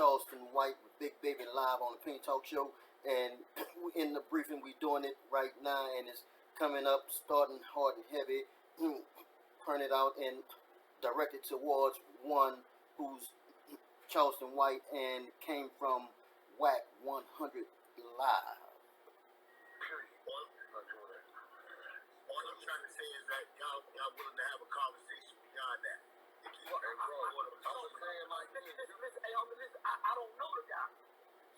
Charleston White with Big Baby live on the Pink Talk Show, and in the briefing we're doing it right now, and it's coming up, starting hard and heavy, printed out and directed towards one who's Charleston White and came from WACK-100 live. All I'm trying to say is that y'all willing to have a conversation beyond that. Well, hey, bro, I was saying like this. Listen, I don't know the guy.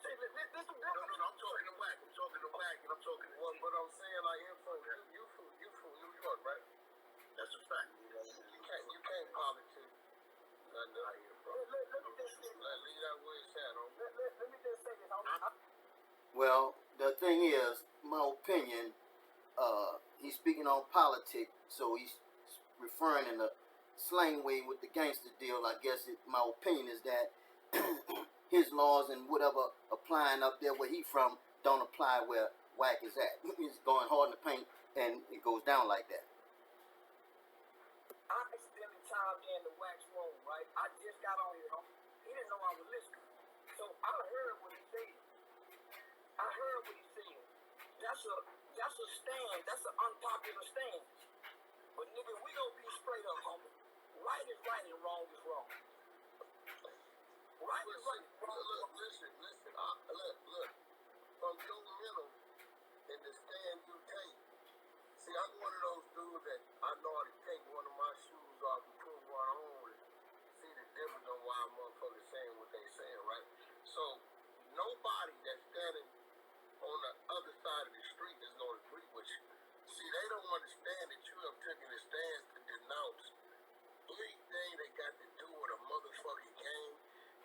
Say, listen, no, I'm talking to WACK. I'm talking to WACK, and I'm talking to one. But I'm saying like him from you from New York, right? That's a fact. You can't politic nothing out here, bro. Let me just say, leave that where it's at, let me just say this. Well, the thing is, my opinion, he's speaking on politics, so he's referring in a slang way with the gangster deal. I guess my opinion is that his laws and whatever applying up there where he from don't apply where WACK is at. He's going hard in the paint, and it goes down like that. I accidentally chimed in the WACK's room, right? I just got on here. He didn't know I was listening. So I heard what he said. That's a stand. That's an unpopular stance. But nigga, we gonna be straight up, homie. Right is right and wrong is wrong. Right is right. Look, listen. Look. From your middle in the stand you take. See, I'm one of those dudes that I know how to take one of my shoes off and put one on and see the difference on why motherfuckers saying what they saying, right? So nobody that's standing on the other side of the street is going to agree with you. See, they don't understand that you have taken a stance to denounce anything that got to do with a motherfucking game.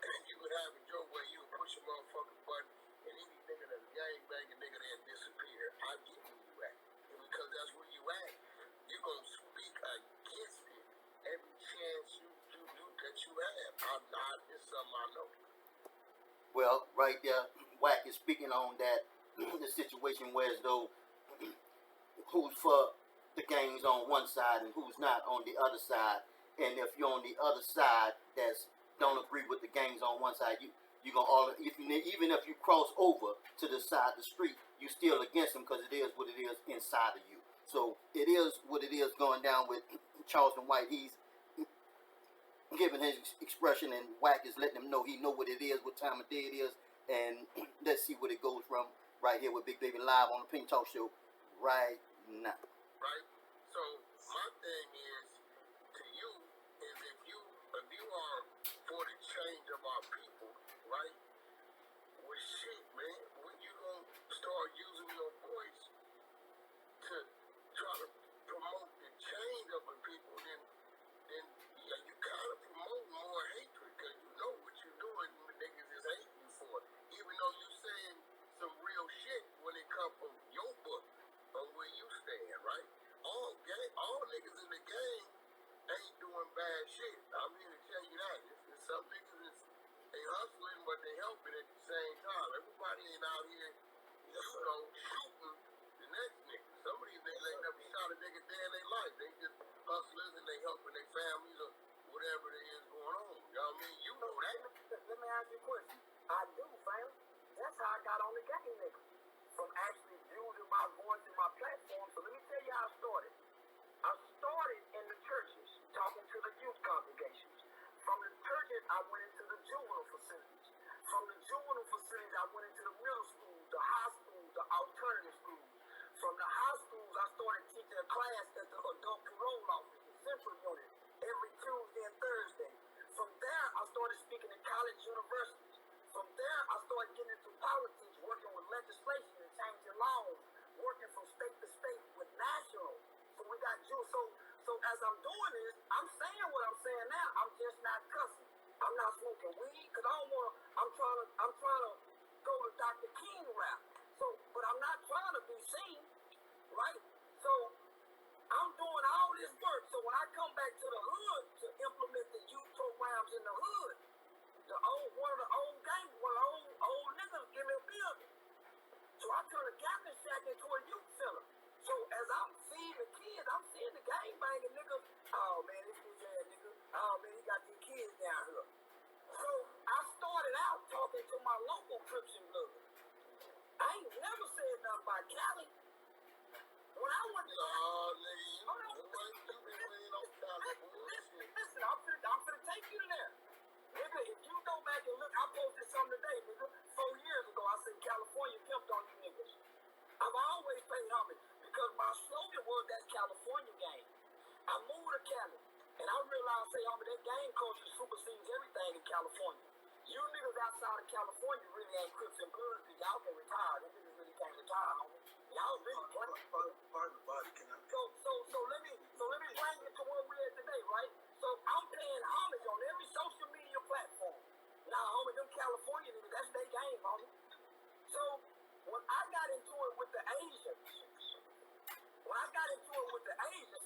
And you would have a joke where you would push a motherfucking button and any nigga that's gangbanging nigga then disappear. I get where you at. And because that's where you at, you're going to speak against it every chance you do that you have. It's something I know. Well, right there, WACK is speaking on that, the situation where as though who's for the gangs on one side and who's not on the other side. And if you're on the other side that's don't agree with the gangs on one side, you're gonna all even if you cross over to the side of the street, you still against them because it is what it is inside of you. So it is what it is going down with Charleston White. He's giving his expression, and WACK is letting him know he know what it is, what time of day it is, and let's see what it goes from right here with Big Baby live on the Pink Talk Show right now. Right? So my thing is to you is if you are for the change of our people, right? Well shit, man, when you gonna start using your voice to try to promote the change of the people, then yeah, you kind of promote more hatred because you know what you're doing. The niggas is hating you for it, even though you saying some real shit when it comes from your book on where you stand, right? All niggas in the game ain't doing bad shit. I'm here to tell you that. It's some niggas they hustling, but they helping at the same time. Everybody ain't out here, shooting the next nigga. Some of these niggas ain't never shot a nigga day in their life. They just hustlers and they helping their families or whatever it is going on. You know what I mean? You know that. Let me ask you a question. I do, fam. That's how I got on the game, nigga. From actually using my voice and my platform. So let me tell you how I started. I started in the churches, talking to the youth congregations. From the churches, I went into the juvenile facilities. From the juvenile facilities, I went into the middle schools, the high schools, the alternative schools. From the high schools, I started teaching a class at the adult parole office, the central unit, every Tuesday and Thursday. From there, I started speaking in college universities. From there, I started getting into politics, working with legislation and changing laws, working from state to state with national. So we got you. So as I'm doing this, I'm saying what I'm saying now. I'm just not cussing. I'm not smoking weed because I don't want to. I'm trying to go to Dr. King rap. So, but I'm not trying to be seen, right? So I'm doing all this work. So when I come back to the hood to implement the youth programs in the hood, one of the old niggas give me a building. So I turn a Captain Shack into a youth center. So as I'm seeing the kids, I'm seeing the gangbanging niggas. Oh man, this bitch ass nigga. Oh man, he got these kids down here. So I started out gang culture supersedes everything in California. You niggas outside of California really ain't Crips and Bloods, because y'all can retire. Them niggas really can't retire, homie. Y'all really playing. So let me bring it to where we're at today, right? So I'm paying homage on every social media platform. Now, homie, them California niggas, that's their game, homie. So when I got into it with the Asians,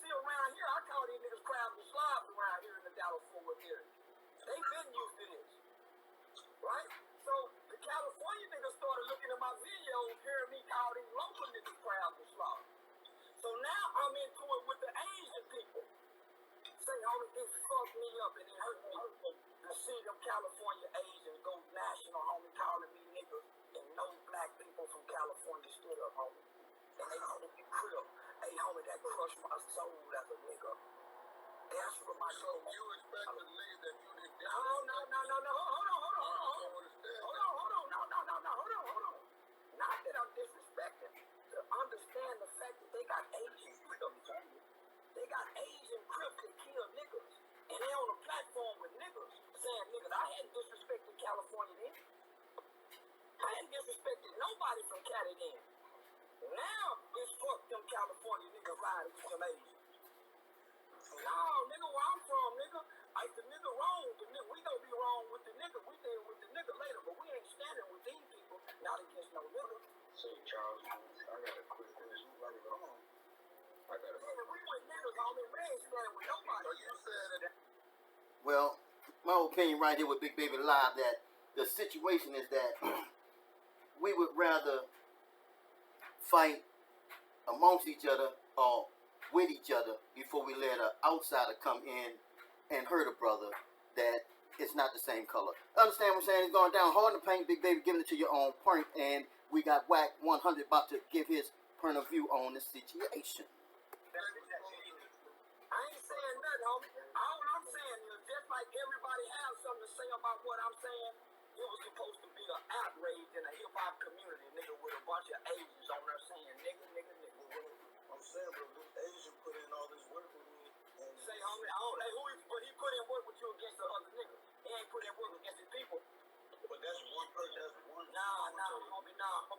see around here, I call these niggas crabs and slobs around here in the Dallas-Fort Worth area. They been used to this, right? So the California niggas started looking at my videos, hearing me call these local niggas crabs and slobs. So now I'm into it with the Asian people. Say, homie, it fucked me up and it hurt me to see them California Asians go national, homie, calling me niggas, and no black people from California stood up, homie. And they called me Crip. Hey, homie, that crushed my soul as a nigga. That's what my soul. You expect to leave that you didn't get. No. Hold on. Not that I'm disrespecting. To understand the fact that they got Asian Crips. They got Asian Crips that kill niggas. And they on a platform with niggas saying, niggas, I hadn't disrespected California then. I hadn't disrespected nobody from Cali then. Now, it's fuck them California niggas riding with them Asians. No, nigga, where I'm from, nigga, if the nigga wrong, we gonna be wrong with the nigga. We deal with the nigga later, but we ain't standing with these people, not against no nigga. Say, Charles, I got a quick question. Right on. I got a we with niggas, homie. We ain't standing with nobody. So you said that. Well, my opinion right here with Big Baby Live, that the situation is that we would rather fight amongst each other or with each other before we let an outsider come in and hurt a brother that it's not the same color. Understand what I'm saying? It's going down hard in the paint, Big Baby, giving it to your own point, and we got WACK-100 about to give his point of view on the situation. I ain't saying nothing, homie. All I'm saying is just like everybody has something to say about what I'm saying, it was supposed to be an outrage in the hip-hop community, nigga, with a bunch of Asians on there saying nigga. I'm saying, bro, this Asian put in all this work with me. And say, homie, but he put in work with you against the other niggas. He ain't put in work against the people. But that's one person, that's one. Homie, nah.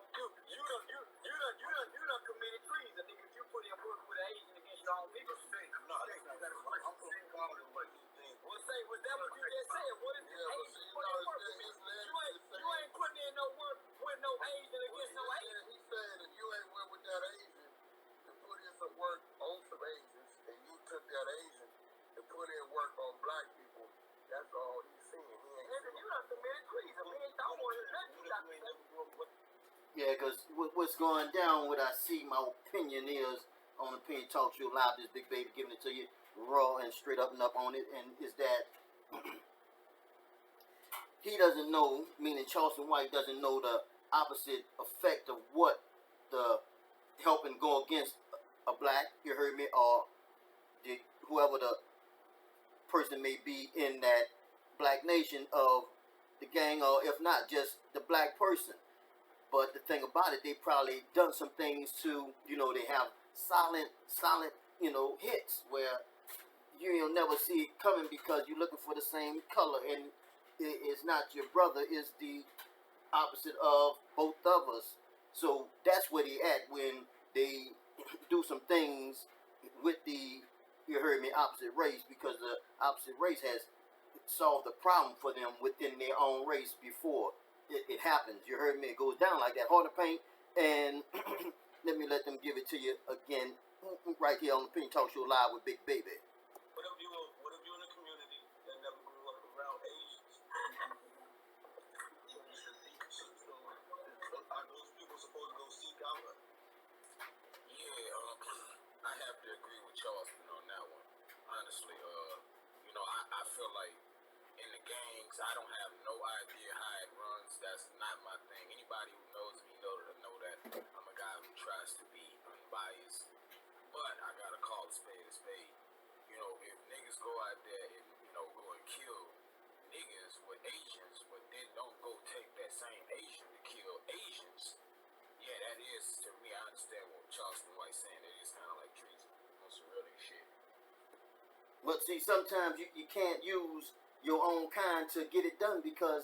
You done committed treason, nigga. If you put in work with an Asian against your own people, No, I'm saying God is what you think. Well, say, was that what you just said? What is this Asian put in work with me? You ain't putting in no work with no Asian against no Asian. He said if you ain't went with that Asian to put in some work on some Asians, and you took that Asian to put in work on black people, that's all he's saying. Nigga, you done committed treason. We ain't don't want to hear nothing you got to say. Yeah, because what's going down, what I see, my opinion is, on Opinion Talk Show Live, this Big Baby giving it to you raw and straight up and up on it, and is that he doesn't know, meaning Charleston White doesn't know the opposite effect of what the helping go against a black, you heard me, or whoever the person may be in that black nation of the gang, or if not, just the black person. But the thing about it, they probably done some things to, they have solid, hits where you'll never see it coming because you're looking for the same color, and it's not your brother, it's the opposite of both of us. So that's where they at when they do some things with the, you heard me, opposite race, because the opposite race has solved the problem for them within their own race before it happens. You heard me, it goes down like that, hard to paint. And let them give it to you again right here on the Opinion Talk Show Live with Big Baby. What if you in a community that never grew up around Asians? Are those people supposed to go seek out? Yeah, I have to agree with Charleston on that one. Honestly, I feel like in the gangs, I don't have no idea how it runs. That's not my thing. Anybody who knows me know that I'm a guy who tries to be unbiased, but I gotta call a spade a spade. If niggas go out there and go and kill niggas with Asians, but then don't go take that same Asian to kill Asians, yeah, that is, to me, I understand what Charleston White's saying. It is kind of like treason on some real shit. But see, sometimes you can't use your own kind to get it done because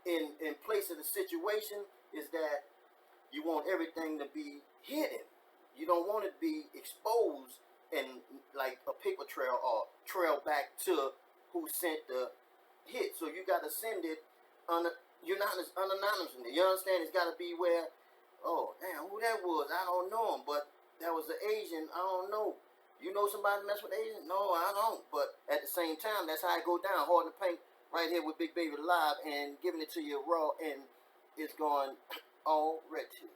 in place of the situation is that you want everything to be hidden. You don't want it to be exposed and like a paper trail or trail back to who sent the hit. So you got to send it unanimously. You understand? It's got to be where, oh damn, who that was? I don't know him, but that was an Asian. I don't know. You know somebody mess with Asian? No, I don't. But at the same time, that's how it go down. Hard to paint right here with Big Baby Live and giving it to you raw, and it's going all wretched.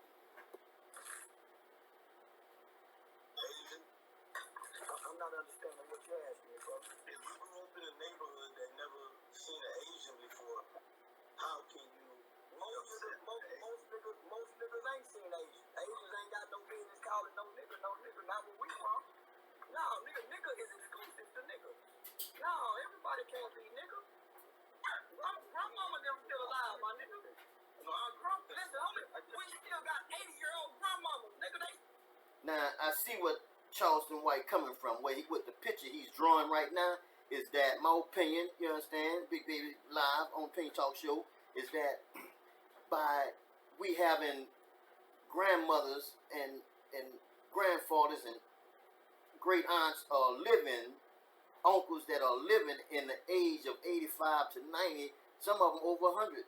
I'm not understanding what you're asking me, bro. If you grew up in a neighborhood that never seen an Asian before, how can you? Most niggas ain't seen Asians. Asians ain't got no business calling no nigga, not where we from. No, nigga is exclusive to nigga. No, everybody can't be nigga. Grandmama them still alive, my nigga. No, listen, homie, we still got 80-year-old grandmamas, nigga. Now I see what Charleston White coming from. Where he with the picture he's drawing right now is that my opinion. You understand? Big Baby Live on Opinion Talk Show is that by we having grandmothers and grandfathers and great aunts are living, uncles that are living in the age of 85 to 90, some of them over 100.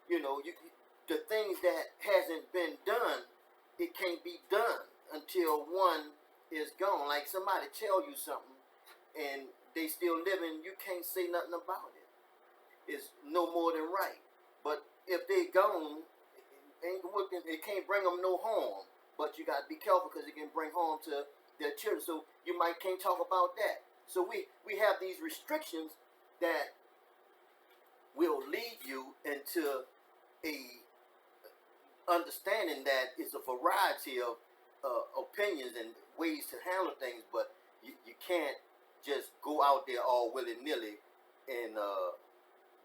You know, the things that hasn't been done, it can't be done until one is gone. Like somebody tell you something and they still living, you can't say nothing about it. It's no more than right. But if they gone, it can't bring them no harm. But you got to be careful because it can bring harm to their children. So you can't talk about that. So we have these restrictions that will lead you into a understanding that it's a variety of opinions and ways to handle things, but you can't just go out there all willy-nilly and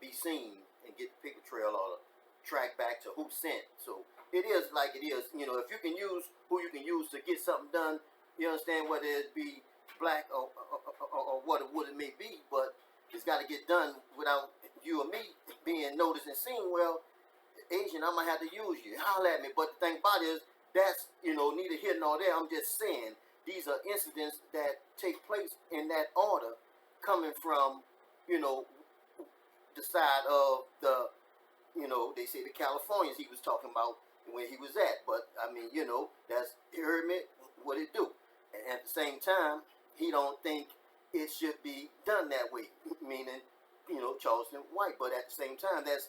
be seen and get the paper trail or track back to who sent. So it is like it is. You know, if you can use who you can use to get something done, you understand, whether it be black or what it may be, but it's got to get done without you or me being noticed and seen. Well, Asian, I might have to use you. Holler at me. But the thing about it is, that's, neither here nor there. I'm just saying these are incidents that take place in that order, coming from, the side of the, they say the Californians he was talking about where he was at. But I mean, that's, you heard me, what it do. And at the same time, he don't think it should be done that way, meaning, Charleston White. But at the same time, that's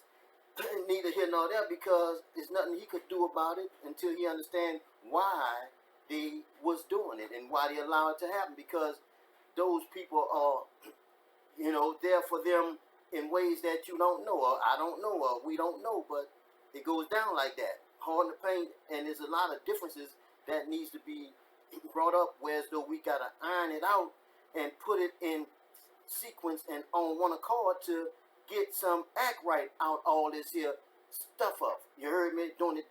neither here nor there, because there's nothing he could do about it until he understand why they was doing it and why they allowed it to happen, because those people are, there for them in ways that you don't know, or I don't know, or we don't know, but it goes down like that. Hard to paint, and there's a lot of differences that needs to be brought up, whereas though we gotta iron it out and put it in sequence and on one accord to get some act right out all this here stuff up. You heard me doing it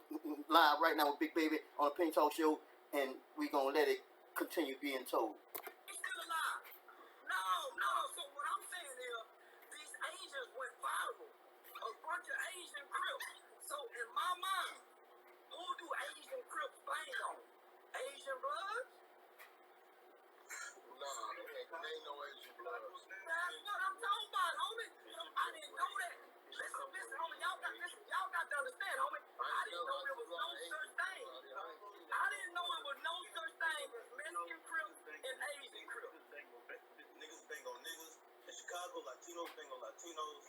live right now with Big Baby on the Pink Talk Show, and we gonna let it continue being told. He's still alive. No. So what I'm saying is, these Asians went viral. A bunch of Asian Crips. So in my mind, who do Asian Crips bang on? Asian Bloods? Nah, there ain't no Asian blood. That's what I'm talking about, homie. I didn't know that. Listen, homie, y'all got to understand, homie. I didn't know there was no such thing. I didn't know there was no such thing as Mexican Crips and Asian Crips. Niggas bang on niggas. In Chicago, Latinos bang on Latinos.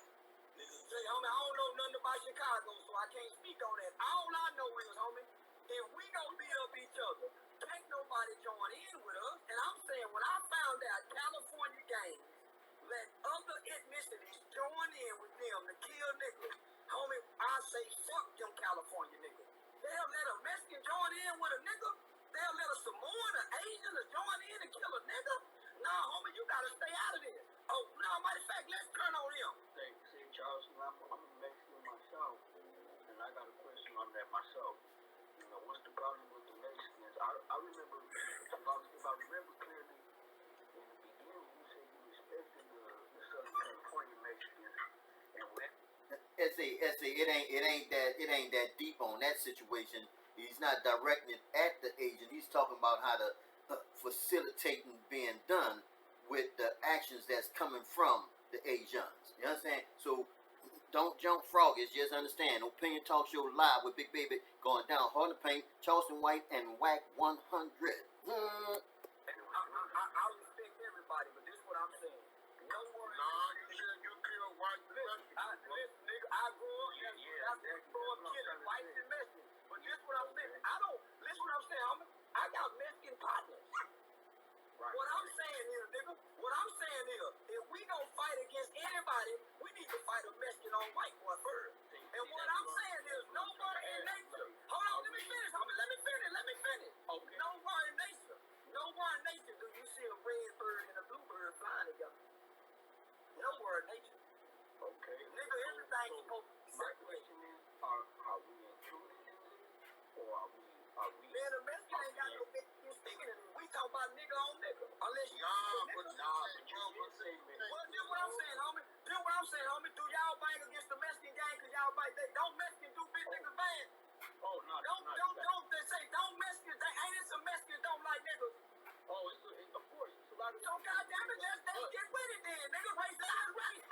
Niggas. See, homie, I don't know nothing about Chicago, so I can't speak on that. All I know is, homie, if we don't beat up each other, can't nobody join in with us. And I'm saying, when I found out California gangs let other ethnicities join in with them to kill niggas, homie, I say fuck them California niggas. They'll let a Mexican join in with a nigga. They'll let a Samoan, an Asian to join in and kill a nigga. Nah, homie, you gotta stay out of this. Oh, no, matter of fact, let's turn on him. See, Charleston, I'm a Mexican myself, and I got a question on that myself. What's the problem with the Mexicans? I remember, if I remember clearly, in the beginning, you said you respect it ain't that deep on that situation. He's not directing it at the agent. He's talking about how to facilitating being done with the actions that's coming from the agents. You understand? So don't jump froggies. Just understand. Opinion Talk Show live with Big Baby going down hard in the paint. Charleston White and WACK-100. I respect everybody, but this is what I'm saying. No one. Nah, you said you killed white domestic. Listen, nigga, I grew up. I grew up killing white domestic. But this is what I'm saying. I don't. Listen, what I'm saying. I got Mexican partners. Right. What I'm saying is, nigga. What I'm saying is, if we don't fight against anybody, we need to fight a Mexican on white one first. And what I'm saying is, nobody in nature. Hold on, let me finish. Let me finish. Okay. Nowhere in nature do you see a red bird and a blue bird flying together. Nowhere in nature. Okay. Nigga, everything is supposed to be My question is, are we included in this? Or are we man, a Mexican ain't got no Mexican sticking in it. We talk about nigga on nigga. Unless you But this what I'm saying, homie. This what I'm saying, homie. Do y'all bang against the Mexican gang because y'all bang they don't Mexican do bitch niggas bang? Oh, no. Don't they say don't Mexicans, they ain't it some Mexicans don't like niggas. Oh, of course. It's a lot of So goddamn it, let's get with it then. Niggas race that right.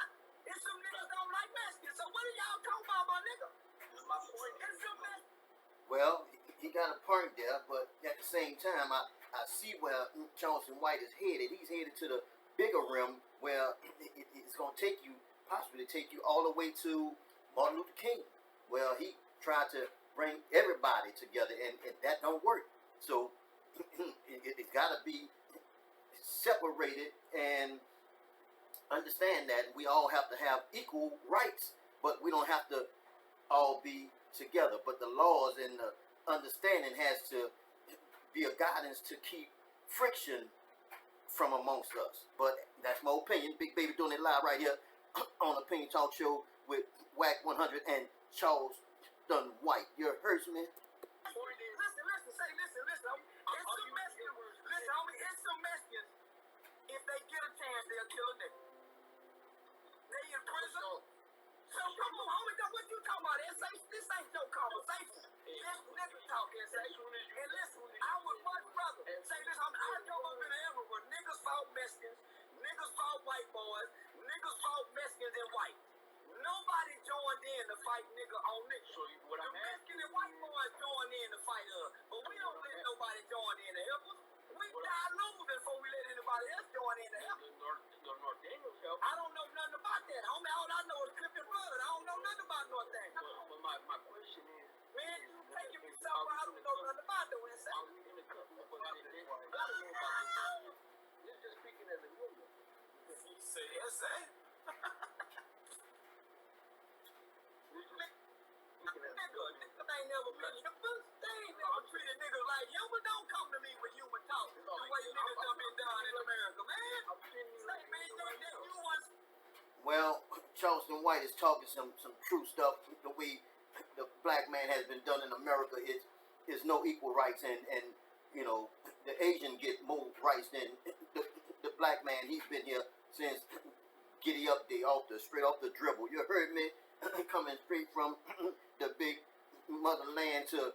It's some niggas don't like Mexicans. So what are y'all talking about, my nigga? my point. It's some Mexicans. Well, he got a point there, but at the same time, I see where Charleston White is headed. He's headed to the bigger rim where it's going to take you, possibly take you all the way to Martin Luther King. Well, he tried to bring everybody together, and that don't work. So it's got to be separated and understand that we all have to have equal rights, but we don't have to all be together. But the laws and the understanding has to be a guidance to keep friction from amongst us. But that's my opinion. Big Baby doing it live right here on Opinion Talk Show with WACK-100 and Charleston White. You heard me? Listen. It's some Mexicans. If they get a chance, they'll kill a nigga. They in prison. So come on, homie, what you talking about? This ain't your conversation. This nigga talking. And listen, I would much rather say this. I come up in an era where niggas fought Mexicans, niggas fought white boys, niggas fought Mexicans and white. Nobody joined in to fight nigga on nigga. So what the Mexican and white boys joined in to fight us, but we don't let nobody join in to help us. We die losing before we let anybody else join in to help us. I don't know nothing about that, homie. All I know is Clifton Blood. I don't know nothing about North Daniels. But my question is, man, you taking me somewhere I don't know nothing about the West Side. are we in the country? This is just speaking as a human. You say yes, sir. Nigga ain't never been human. They ain't never treated niggas like human. Don't come to me with human talk. The way niggas have been done in America, man. Say, man, you was. Well, Charleston White is talking some true stuff. The way the black man has been done in America is no equal rights, and you know the Asian get more rights than the black man. He's been here since Giddy Up Day, straight off the dribble. You heard me? Coming straight from the big motherland to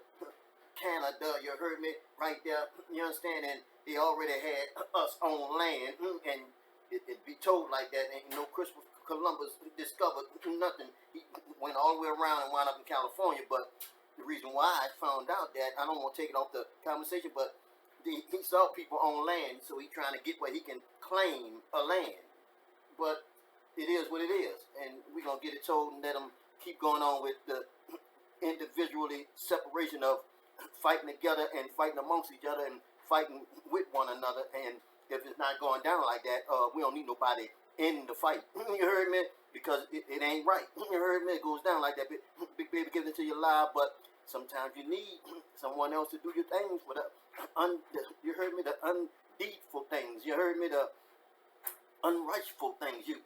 Canada. You heard me? Right there. You understand? And they already had us on land, and it be told like that. Ain't no Christopher Columbus discovered nothing. He went all the way around and wound up in California. But the reason why I found out that, I don't want to take it off the conversation, but he saw people on land, so he trying to get where he can claim a land. But it is what it is, and we're going to get it told and let them keep going on with the individually separation of fighting together and fighting amongst each other and fighting with one another. And if it's not going down like that, we don't need nobody in the fight. You heard me? Because it ain't right. You heard me? It goes down like that. Big Baby giving it to you live, but sometimes you need someone else to do your things for you heard me? The undeedful things. You heard me? The unrightful things. You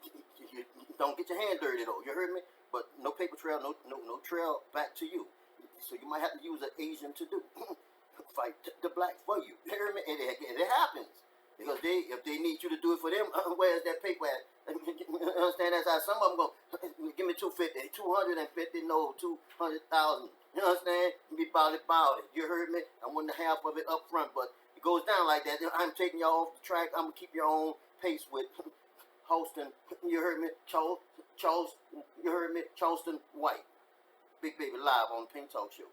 don't get your hand dirty though. You heard me? But no paper trail, no trail back to you. So you might have to use an Asian to do fight the black for you. You heard me? It happens because if they need you to do it for them, where's that paper at? Understand? That's how some of them go. Give me 250, 250, no, 200,000. You understand? You be about it. You heard me? I want the half of it up front, but it goes down like that. I'm taking y'all off the track. I'm gonna keep your own pace with Holston. You heard me? You heard me? Charleston White. Big Baby live on the Pink Talk Show.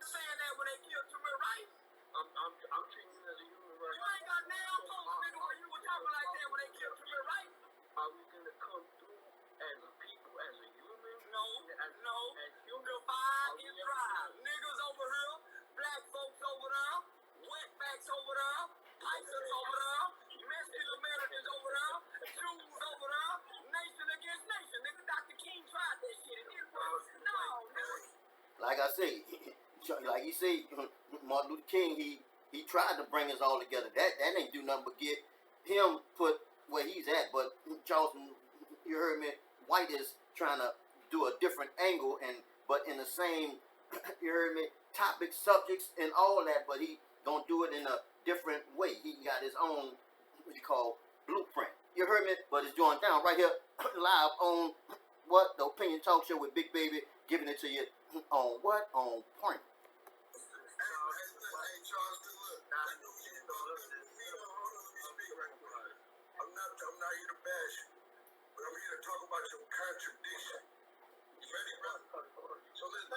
Saying that when they killed Tamir Rice? I'm treating you as a human right You ain't got nail post, nigga, when you were talking like that when they killed Tamir Rice. Are we gonna come through as a people, as a human? No. As human? Divide and drive. Niggas over here, black folks over there, wetbacks over there, Pisces over there, Mexican Americans over there, Jews over there, nation against nation. Nigga, Dr. King tried that shit. It didn't work. No, nigga. Like I say, like you say, Martin Luther King, he tried to bring us all together. That ain't do nothing but get him put where he's at. But Charleston, you heard me, White is trying to do a different angle, but in the same, you heard me, topic, subjects, and all that, but he gonna do it in a different way. He got his own, what you call, blueprint. You heard me? But it's going down right here, live on, what? The Opinion Talk Show with Big Baby, giving it to you on what? On point. I'm not here to bash you, but I'm here to talk about your contradiction. You ready, bro? So let's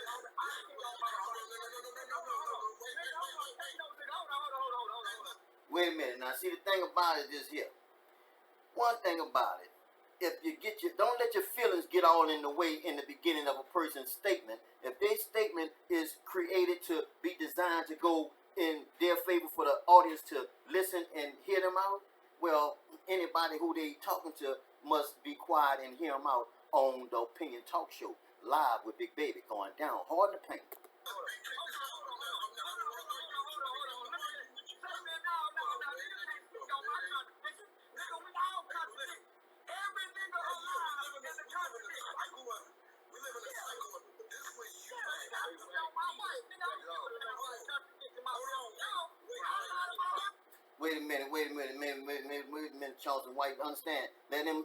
Wait a minute. Now, see, the thing about it is here. One thing about it, if you don't let your feelings get all in the way in the beginning of a person's statement. If their statement is created to be designed to go in their favor for the audience to listen and hear them out, well, anybody who they talking to must be quiet and hear them out on the Opinion Talk Show, live with Big Baby, going down hard in the paint. Wait a minute, Charleston White. Understand? Let him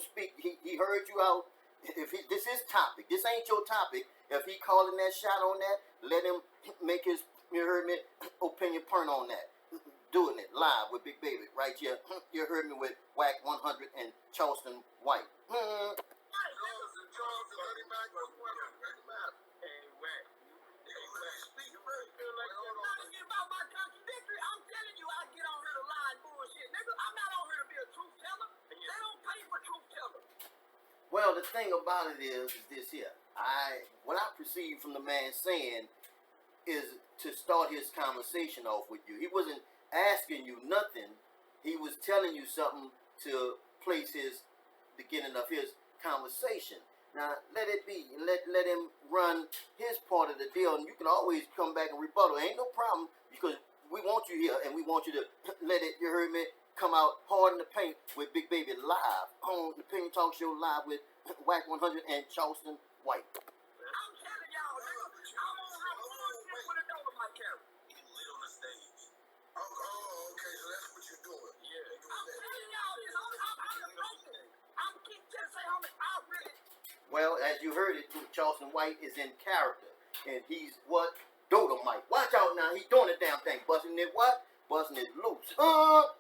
speak. He heard you out. If this is topic, this ain't your topic. If he calling that shot on that, let him make his, you heard me, opinion turn on that. Doing it live with Big Baby right here. You heard me with WACK-100 and Charleston White. Well, the thing about it is this here. What I perceive from the man saying is to start his conversation off with you. He wasn't asking you nothing. He was telling you something to place his beginning of his conversation. Now, let it be. Let him run his part of the deal, and you can always come back and rebuttal. Ain't no problem, because we want you here, and we want you to let it, you heard me, come out hard in the paint with Big Baby live on the Opinion Talk Show live with WACK-100 and Charleston White. I'm telling y'all, nigga, I'm gonna have bullshit with a Dolomite camera. He lit on the stage. Oh, okay, so that's what you're doing. Yeah. I'm telling y'all this. I'm broken. I'm keep just say, homie, I really. Well, as you heard it, Charleston White is in character, and he's what? Dolomite. Watch out now, he's doing the damn thing, busting it what? Busting it loose.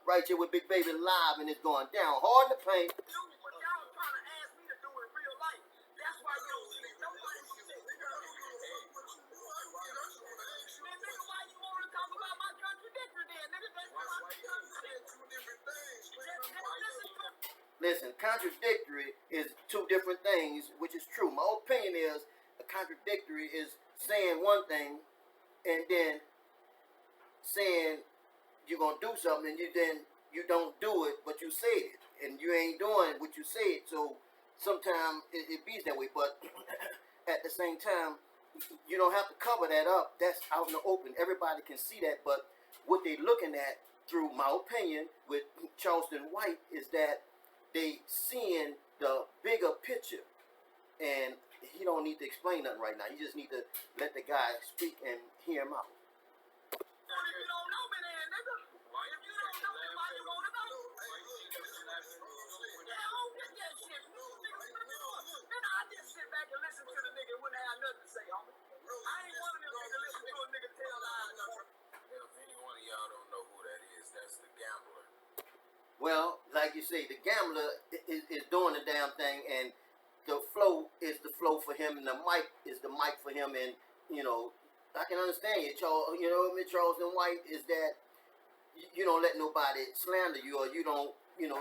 Right here with Big Baby live, and it's going down hard in the paint. Do what y'all trying to ask me to do in real life. That's why you don't see nobody who said, nigga, why you want to talk about my contradictory then, nigga? That's why you said two different things. Listen, contradictory is two different things, which is true. My opinion is a contradictory is saying one thing and then saying you're going to do something and you don't do it, but you said it. And you ain't doing what you said. So sometimes it be that way. But at the same time, you don't have to cover that up. That's out in the open. Everybody can see that. But what they're looking at, through my opinion, with Charleston White, is that they seeing the bigger picture. And he don't need to explain nothing right now. You just need to let the guy speak and hear him out. If you don't know me then, nigga. If you don't know me, why you want to know? Yeah, I don't get that shit. Nigga, I just Well, like you say, the gambler is doing the damn thing, and the flow is the flow for him, and the mic is the mic for him, and you know, I can understand you, Charles. You know, Charleston White is that you don't let nobody slander you, or you don't,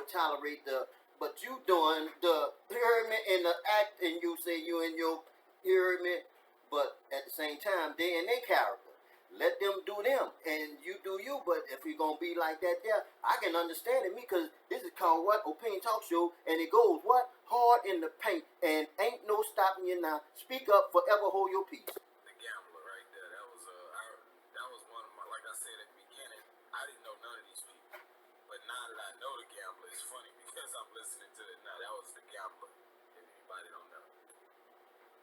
tolerate the. But you doing the, you heard me, in the act, and you say you in your, you heard me, but at the same time, they in their character. Let them do them, and you do you. But if you're gonna be like that, there, I can understand it, me, cause this is called what Opinion Talk Show, and it goes what hard in the paint, and ain't no stopping you now. Speak up, forever hold your peace. The gambler right there. That was one of my, like I said at the beginning, I didn't know none of these people. But now that I know the gambler, it's funny because I'm listening to it now. That was the gambler. If anybody don't know.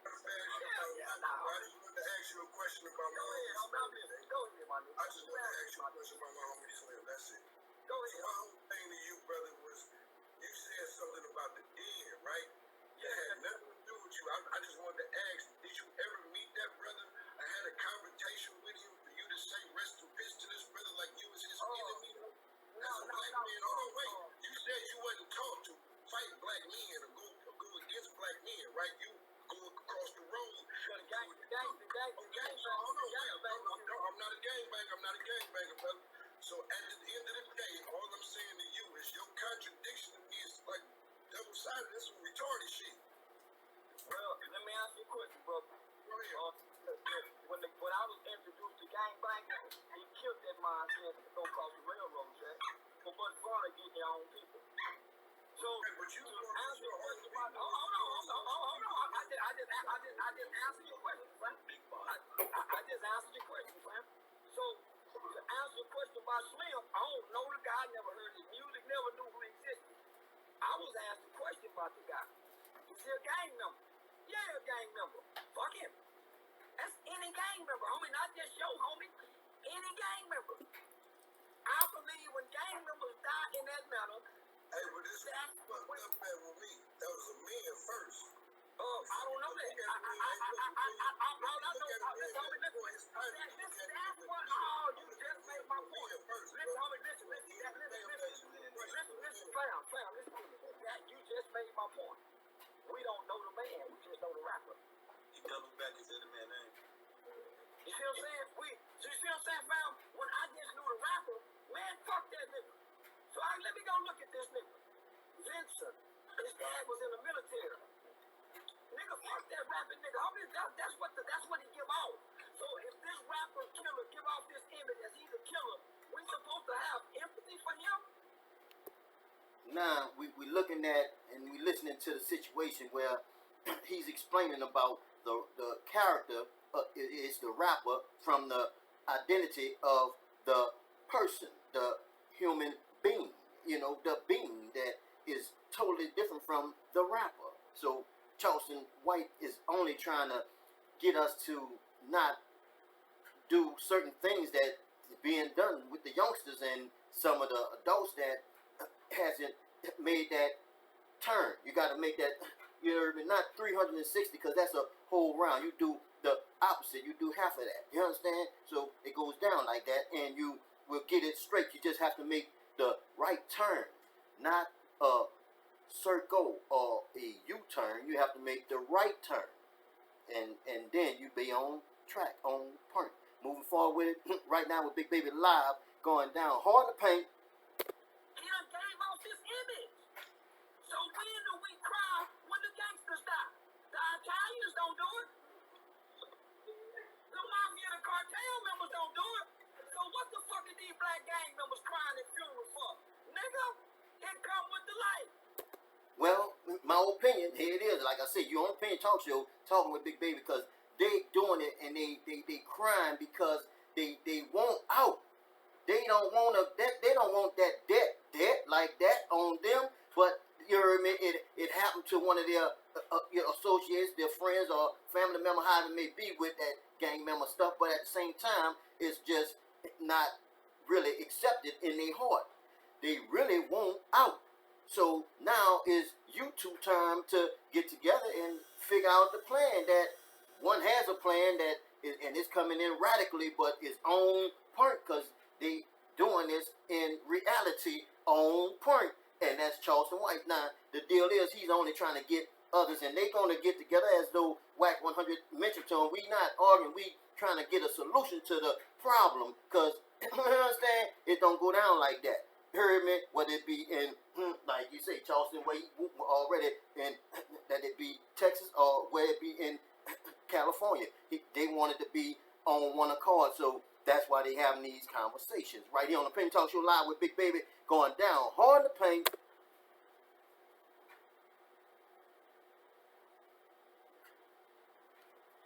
I just wanted to ask you a question about my homie Slim. I just want to ask you a question about my homie Slim. That's it. So my whole thing to you, brother, was you said something about the dead, right? Yeah, it had nothing to do with you. I just wanted to ask, did you ever meet that brother? I had a conversation with him for you to say rest in peace to this brother like you was his enemy. That's a black man. Hold on, wait. You said you wasn't taught to fight black men or go against black men, right? You go across the road. Okay, so hold on, I'm not a gangbanger. I'm not a gangbanger, brother. So at the end of the day, all I'm saying to you is your contradiction to me is like double-sided. This is retarded shit. Well, let me ask you a question, brother. Go ahead. When I was introduced to gangbanging, he killed that mindset to go across the railroad track. But what's fun to get their own people. So, But you answer your question about, hold on. I just answered your question, fam. I just answered your question, fam. So, to answer your question about Slim, I don't know the guy, never heard his music, never knew who existed. I was asked a question about the guy. Is he a gang member? Yeah, a gang member. Fuck him. That's any gang member, homie, not just your homie. Any gang member. I believe when gang members die in that manner, hey, but this was fucked up bad with me. That was a man first. I don't know that. All I know, listen, homie, that's what, you just made my point. Listen, homie, listen, fam, listen to me. That you just made my point. We don't know the man, we just know the rapper. He doubled back and said the man's name. You see what I'm saying? You see what I'm saying, fam? When I just knew the rapper, man, fuck that nigga. So let me go look at this nigga. Vincent, his dad was in the military. Nigga, fuck that rapping nigga. Homie, that's what he give off. So if this rapper killer give off this image as he's a killer, we supposed to have empathy for him? Now we looking at and we listening to the situation where he's explaining about the character is the rapper from the identity of the person, the human being, the being that is totally different from the rapper. So Charleston White is only trying to get us to not do certain things that is being done with the youngsters and some of the adults that hasn't made that turn. You got to make that, not 360, because that's a whole round. You do the opposite. You do half of that. You understand? So it goes down like that, and you will get it straight. You just have to make the right turn, not a circle or a U-turn. You have to make the right turn, and then you be on track, on point. Moving forward with it right now with Big Baby Live going down hard in the paint. He done gave off this image. So when do we cry when the gangsters die? The Italians don't do it. The mafia and the cartel members don't do it. So what the fuck are these black gang members crying at funerals for? Nigga, it come with the light. Well, my opinion, here it is. Like I said, you on Opinion Talk Show talking with Big Baby, because they doing it and they crying because they want out. They don't want that debt like that on them. But you heard me, it happened to one of their associates, their friends or family member, however it may be, with that gang member stuff. But at the same time, it's just not really accepted in their heart. They really want out. So now is YouTube time to get together and figure out the plan. That one has a plan that is, and it's coming in radically, but it's on point, because they doing this in reality on point, and that's Charleston White. Now, the deal is he's only trying to get others, and they're going to get together as though WACK-100 mentioned to him. We not arguing, we trying to get a solution to the problem, because, you understand, it don't go down like that. Heard me? Whether it be in, like you say, Charleston, where you already in, that it be Texas, or where it be in California. They wanted to be on one accord, so that's why they having these conversations. Right here on the Paint Talk Show Live with Big Baby, going down hard in the paint.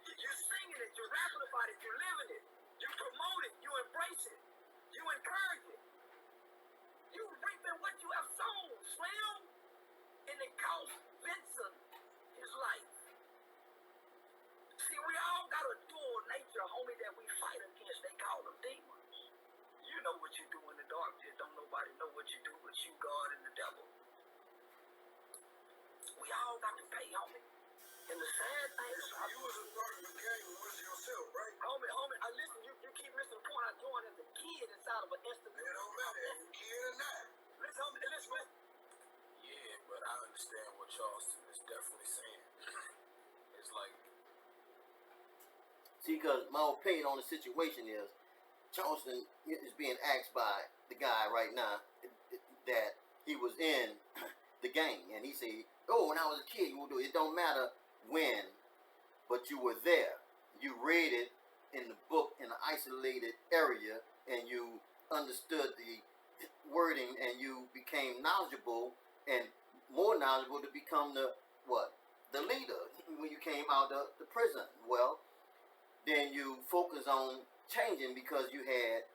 You're singing it, you're rapping about it, you're living it, you promote it, you embrace it, you encourage it. You reaping what you have sown, Slim. And it cost Vincent his life. See, we all got a dual nature, homie, that we fight against. They call them demons. You know what you do in the dark. Just don't nobody know what you do but you, God, and the devil. We all got to pay, homie. And the sad thing is, you was a part of the game once yourself, right? Homie, I listen, you keep missing the point. I joined as a kid inside of an institute. It don't matter, kid or not. Listen, homie, listen. Yeah, but I understand what Charleston is definitely saying. It's like, See, because my opinion on the situation is, Charleston is being asked by the guy right now that he was in the gang, and he said, "Oh, when I was a kid, you would do it. It don't matter when, but you were there. You read it in the book in an isolated area, and you understood the wording, and you became knowledgeable and more knowledgeable to become the leader when you came out of the prison. Well, then you focus on changing because you had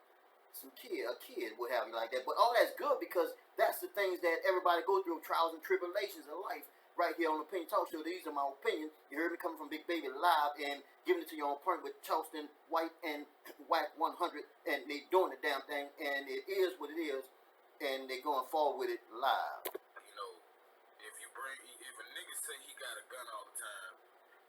a kid, what have you like that. But all that's good because that's the things that everybody go through, trials and tribulations of life. Right here on the Opinion Talk Show, these are my opinions. You heard me coming from Big Baby Live and giving it to you on point with Charleston White and WACK-100, and they doing the damn thing, and it is what it is, and they going forward with it live. you know, if a nigga say he got a gun all the time,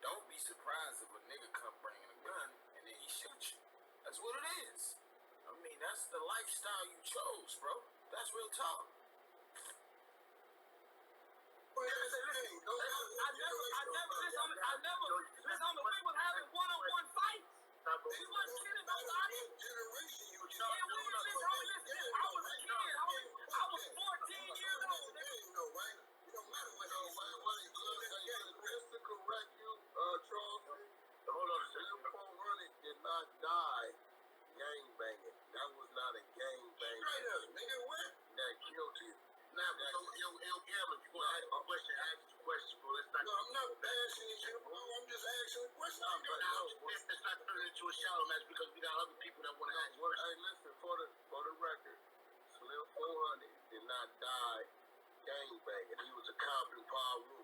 don't be surprised if a nigga come bringing a gun and then he shoot you. That's what it is. I mean, that's the lifestyle you chose, bro. That's real talk. I never, listen, we was having one-on-one fights. We wasn't killing nobody. Generation you Yeah, we was just, listen, I was a kid. I was 14 years old. right? It don't matter what Just to correct you, Charleston, hold on, CLUB-LOW-CIELIN did not die gang banging. That was not a gang bang. Straight up, nigga, what? That killed you. Now, if you want to ask a question, ask a question, bro. Let's not. No, I'm not bashing you, bro. I'm just asking a question. No, but let's not turn it into a shallow match because we got other people that want to ask questions. Hey, listen, for the record, CLUB-LOW-CIELIN did not die gang banging. He was a Compton Paru,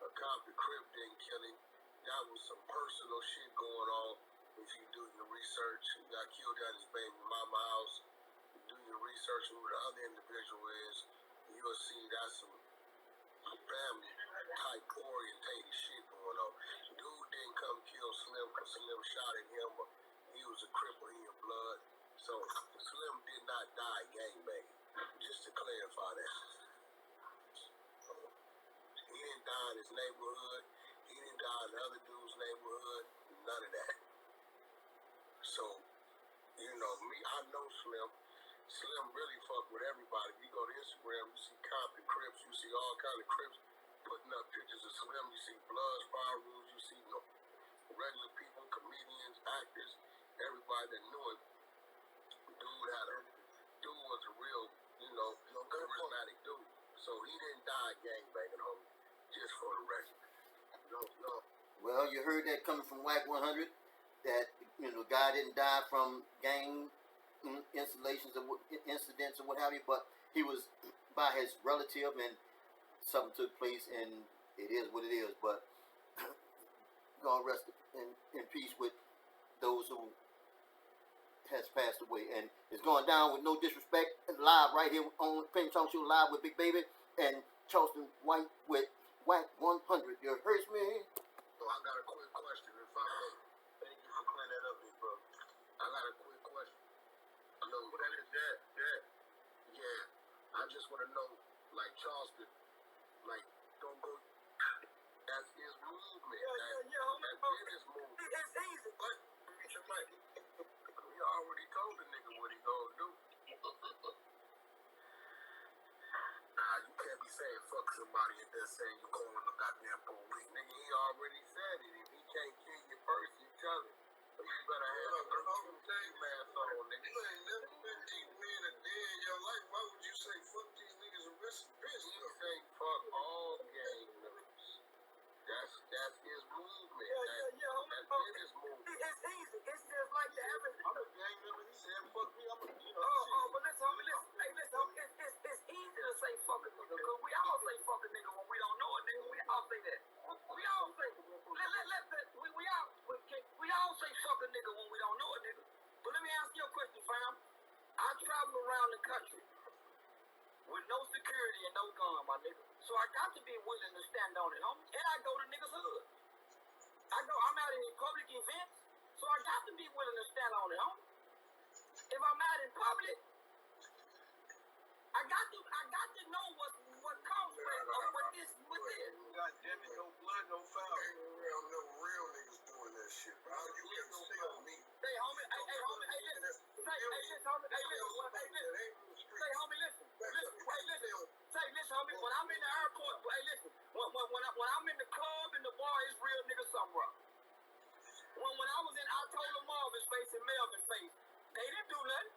a Compton Crip didn't kill him. That was some personal shit going on. If you do your research, he got killed at his baby mama house. You do your research on who the other individual is, you'll see that's some family type orientated shit going on. Dude didn't come kill Slim because Slim shot at him, or he was a cripple in your blood. So Slim did not die gangbanging. Just to clarify that. He didn't die in his neighborhood. He didn't die in the other dude's neighborhood. None of that. So, you know, I know Slim. Slim really fuck with everybody. You go to Instagram, you see Compton Crips, you see all kind of Crips putting up pictures of Slim. You see Bloods, Farus, you see regular people, comedians, actors, everybody that knew him. Dude was a real, charismatic dude. So he didn't die gangbanging, homie. Just for the record. No. Well, you heard that coming from WACK-100, that the guy didn't die from gang incidents or what have you, but he was by his relative and something took place, and it is what it is. But God rest in peace with those who has passed away, and it's going down with no disrespect. Live right here on Penn Talk Show, live with Big Baby and Charleston White with WACK-100. You heard me? So I got a quick question, if I may. Thank you for clearing that up, big bro. I got a quick question. No, that is that. Yeah. I just want to know, like Charleston, like, don't go. That's his movement. That's his movement. It's easy. But, he already told the nigga what he gonna do. Nah, you can't be saying fuck somebody and then saying you calling the goddamn police. Nigga, he already said it. If he can't kill you first, you tell him. So you better have a gang mask on, nigga. You ain't never been deep men a day in your life. Why would you say fuck these niggas and risk bitch? He say fuck all gang members. That's his movement. That's his movement. It's easy. It's just like the average. I'm a gang member. He said fuck me. I'm a, But listen, homie, hey, listen, homie, it's easy to say fuck a nigga, because we all say fuck a nigga when we don't know a nigga. We all say that. We all say, we all say fuck a nigga when we don't know a nigga. But let me ask you a question, fam. I travel around the country with no security and no gun, my nigga. So I got to be willing to stand on it, homie. And I go to niggas' hood. I'm out in public events, so I got to be willing to stand on it, homie. If I'm out in public, I got to know what comes with this. God damn it, no blood, no foul. Ain't around no real niggas doing that shit, bro. You can tell me. Hey, homie, listen. Listen, homie, when I'm in the airport, hey, listen, when I'm in the club and the bar, it's real niggas somewhere. When I was in October Marvin's face and Melvin's face, they didn't do nothing.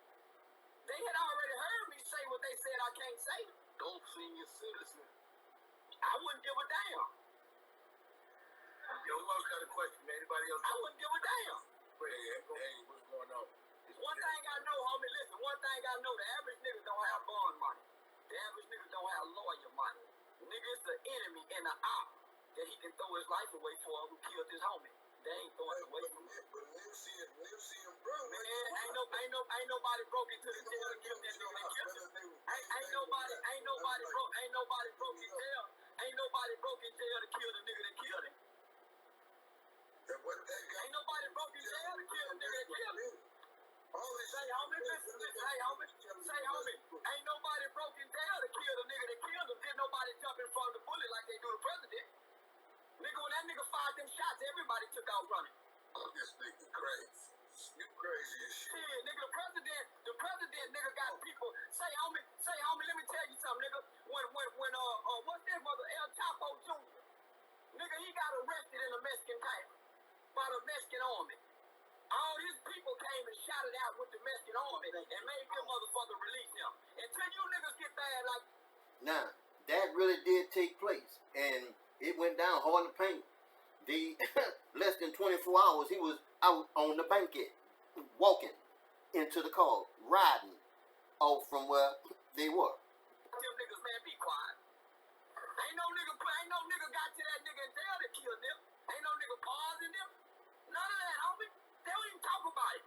They had already heard me say what they said I can't say. Dope senior citizen. I wouldn't give a damn. Yo, who else got a question? Anybody else? I wouldn't give a damn. Hey, what's going on? One thing I know, homie, listen, one thing I know, the average nigga don't have bond money. The average nigga don't have lawyer money. Nigga is the enemy and the op that he can throw his life away for who killed his homie. They ain't throwing it away from him. But Nipsey and bro, Man, ain't nobody broke into the jail to kill that nigga. They killed him. Ain't nobody broke in jail. Ain't nobody broke in jail to kill the nigga that killed him. Ain't nobody broke in jail to kill the nigga that killed him. Say, homie, listen, hey, homie, say, homie, ain't nobody broke in jail to kill the nigga that killed him. Did nobody jump in front of the bullet like they do the president? Nigga, when that nigga fired them shots, everybody took out running. This nigga crazy. You crazy as shit. Yeah, nigga, the president, nigga, got people. Say, homie, let me tell you something, nigga. When what's that mother, El Chapo Jr., nigga, he got arrested in a Mexican tank by the Mexican army. All these people came and shouted out with the Mexican army and made them motherfucker release him. Until you niggas get bad like... Now, that really did take place, and it went down hard in the paint. Less than 24 hours, he was out on the banquet, walking into the car, riding off from where they were. Them niggas, man, be quiet. Ain't no nigga got to that nigga in jail that killed them. Ain't no nigga pausing them. None of that, homie. They don't even talk about it.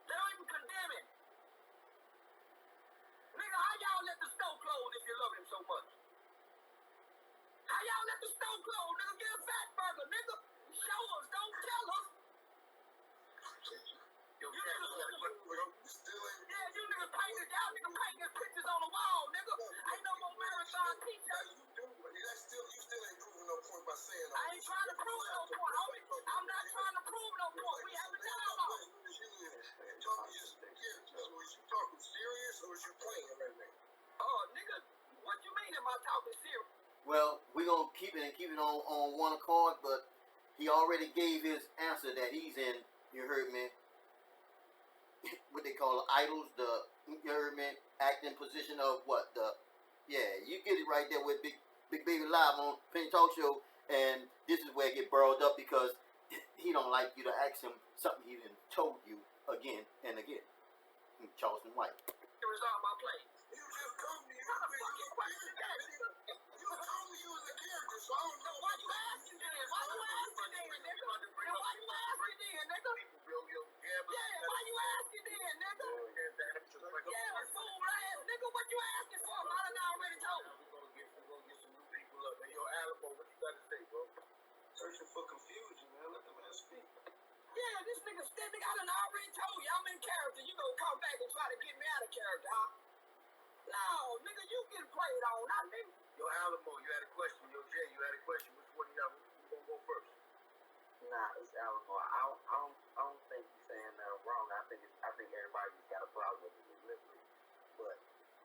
They don't even condemn it. Nigga, how y'all let the stove close if you love him so much? How y'all let the stove close, nigga? Get a fat burger, nigga. Show us, don't tell us. You niggas painted y'all niggas painting pictures on the wall, nigga. Ain't no more marathon t-shirts. You still ain't proving no point by saying I ain't trying to prove no point, homie. I'm not trying to prove no point. We have a dialogue. Is you talking serious or is you playing right now? Nigga, what you mean am I talking serious? Well, we're going to keep it on one accord, but he already gave his answer that he's in, you heard me, what they call idols, you heard me, acting position of what? Yeah, you get it right there with Big Baby Live on Penny Talk Show, and this is where it get burled up because he don't like you to ask him something he done told you again and again. Charleston White. Here's all my plays. You just told me you How the fuck you question that? You told me you was a character, so I don't know Why you asking then? Why you asking then, nigga? Why you asking then, nigga? Yeah, why you asking then, nigga? Yeah, fool ass nigga, what you asking for? I done already told you. We're gonna get some new people up. Hey, yo, Alamo, what you got to say, bro? searching for confusion, man. Let the man speak. Yeah, this nigga stepping. I done already told you I'm in character. You gonna come back and try to get me out of character, huh? Nah, No, nigga, you getting played on, not me. Yo, Alamo, you had a question. Yo, Jay, you had a question. Which one of y'all gonna go first? Nah, it's Alamo. I don't think he's saying nothing wrong. I think everybody's got a problem with the delivery. But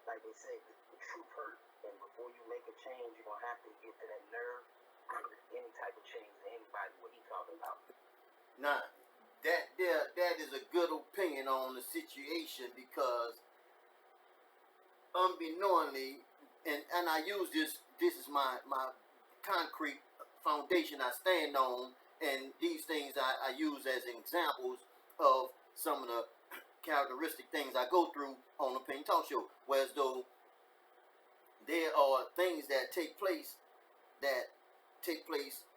like they say, the truth hurts, and before you make a change, you're gonna have to get to that nerve. Any type of change to anybody, what he talking about. Now, that is a good opinion on the situation, because unbeknowingly, and I use this is my concrete foundation I stand on, and these things I use as examples of some of the characteristic things I go through on the Opinion Talk Show, whereas though there are things that take place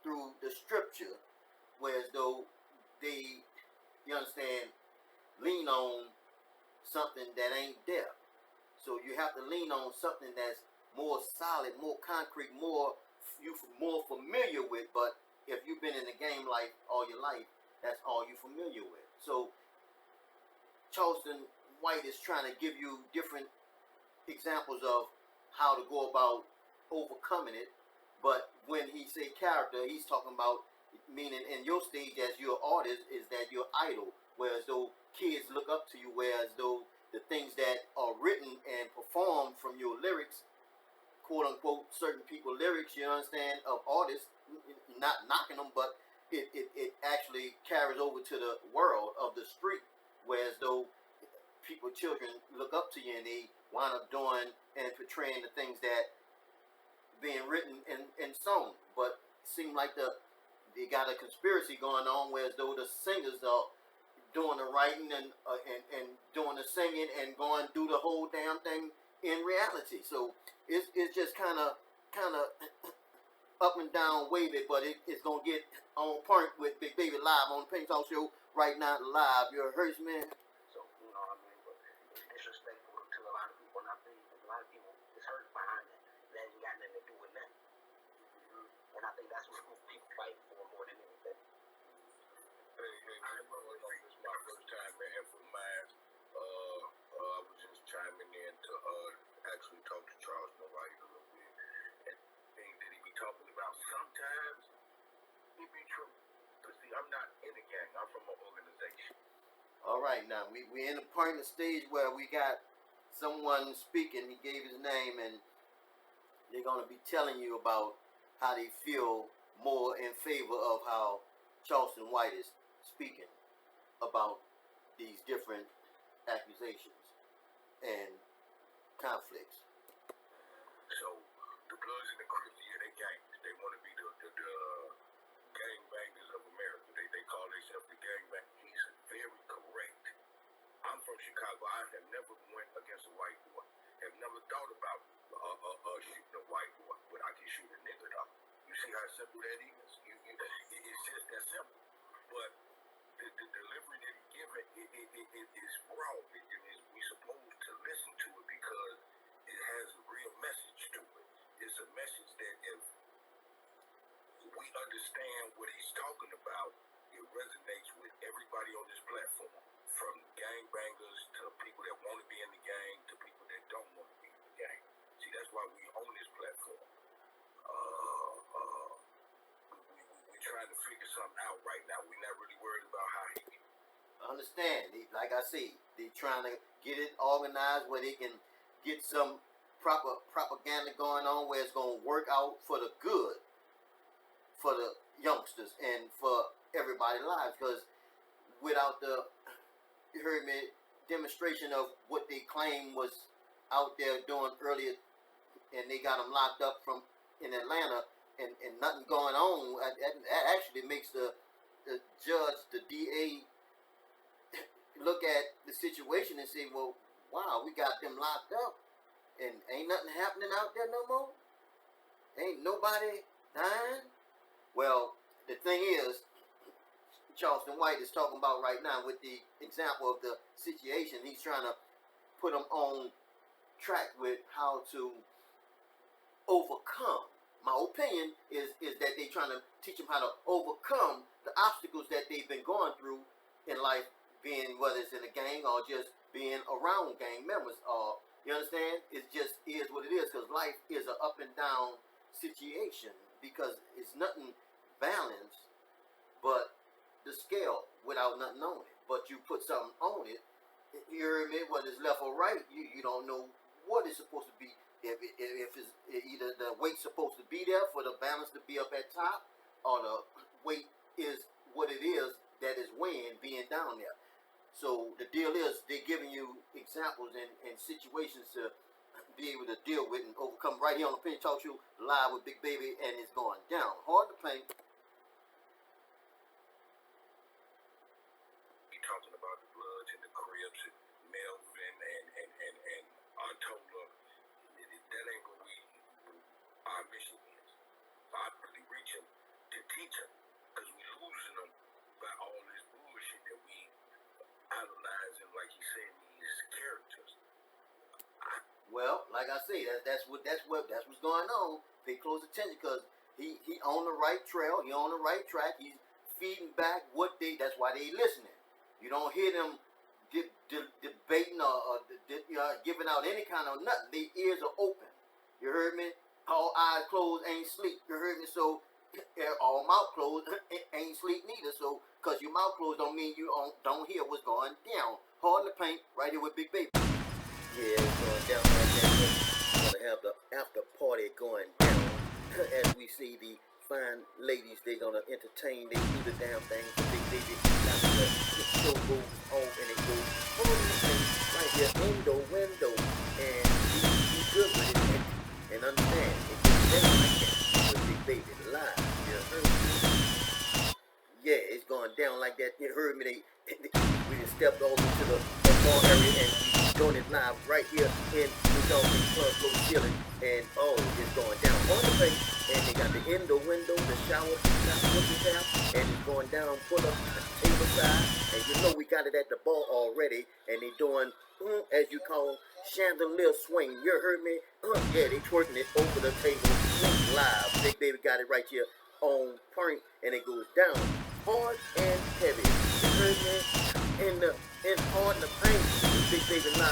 through the scripture, whereas though they, you understand, lean on something that ain't there. So you have to lean on something that's more solid, more concrete, more familiar with. But if you've been in the game life all your life, that's all you're familiar with. So Charleston White is trying to give you different examples of how to go about overcoming it. But when he say character, he's talking about, meaning in your stage as your artist, is that you're idol. Whereas though kids look up to you, whereas though the things that are written and performed from your lyrics, quote unquote, certain people lyrics, you understand, of artists, not knocking them, but it actually carries over to the world of the street. Whereas though children look up to you, and they wind up doing and portraying the things that being written and sung. But it seems like they got a conspiracy going on, whereas though the singers are doing the writing and doing the singing and going through the whole damn thing in reality. So it's just kind of up and down wavy, but it's gonna get on point with Big Baby live on the Opinion Talk Show right now live. You're a Hurst man. So, you know what I mean? But it's disrespectful to a lot of people, and I think a lot of people is hurt behind that. That ain't got nothing to do with that. And I think that's what people fight for more than anything. Hey, this is my first time in for mine. I was just chiming in to actually talk to Charleston White a little bit. And things that he be talking about sometimes, it be true. But see, I'm not in a gang. I'm from an organization. All right, now we're in the part of the stage where we got someone speaking. He gave his name, and they're going to be telling you about how they feel more in favor of how Charleston White is speaking about these different accusations and conflicts. So the Bloods and the Crips, yeah, they gangs. They want to be the gangbangers of America. They call themselves the gangbangers. He's very correct. I'm from Chicago. I have never went against a white boy. Have never thought about shooting a white boy, but I can shoot a nigga though. You see how simple that is? It's just that simple. But the delivery that he's giving, it is wrong. We supposed to listen to it because it has a real message to it. It's a message that if we understand what he's talking about, it resonates with everybody on this platform, from gangbangers to people that want to be in the gang to people that don't want to be in the gang. See, that's why we own this platform. We're trying to figure something out right now. We're not really worried about how he. Understand? Like I say, they're trying to get it organized where they can get some proper propaganda going on, where it's going to work out for the good, for the youngsters and for everybody's lives. Because without the, you heard me, demonstration of what they claim was out there doing earlier, and they got them locked up from in Atlanta, and nothing going on, that actually makes the judge, the DA, look at the situation and say, well, wow, we got them locked up, and ain't nothing happening out there no more? Ain't nobody dying? Well, the thing is, Charleston White is talking about right now with the example of the situation. He's trying to put them on track with how to overcome. My opinion is that they're trying to teach them how to overcome the obstacles that they've been going through in life, being whether it's in a gang or just being around gang members, or You understand? It just is what it is, because life is an up and down situation, because it's nothing balanced but the scale without nothing on it. But you put something on it, you hear me, whether it's left or right, you don't know what it's supposed to be. If it's either the weight's supposed to be there for the balance to be up at top, or the weight is what it is that is weighing being down there. So the deal is they're giving you examples and situations to be able to deal with and overcome right here on the Penny Talk Show live with Big Baby, and it's going down. Hard to paint. We talking about the Bloods and the Crips and Melvin and Artola. That ain't what our mission is. Possibly reach them to teach them, because we losing them by all this bullshit that we idolizing, like he said, these characters. Well, like I say, that's what's going on. Pay close attention, because he on the right trail. He on the right track. He's feeding back that's why they listening. You don't hear them debating or giving out any kind of nothing. Their ears are open. You heard me? All eyes closed ain't sleep. You heard me? So all mouth closed ain't sleep neither. So because your mouth closed don't mean you don't hear what's going down. Hard to paint right here with Big Baby. Yeah, it's going down like that. We're gonna have the after party going down. As we see the fine ladies, they're gonna entertain. They do the damn thing. The Big Baby, the show goes on and it goes on right here in the window, and be good with it and understand it gets down like that with Big Baby live. You heard me? Yeah, it's going down like that. You heard me? We just stepped over to the bar area and we doing it live right here in the CLUB-LOW-CIELIN, and it's going down on the place, and they got the indoor window, the shower, and it's going down full of table side, and you know we got it at the bar already, and they doing as you call chandelier swing. You heard me? Yeah, they twerking it over the table live. Big Baby got it right here on point, and it goes down hard and heavy. You heard me? In hard to paint. Big Baby live.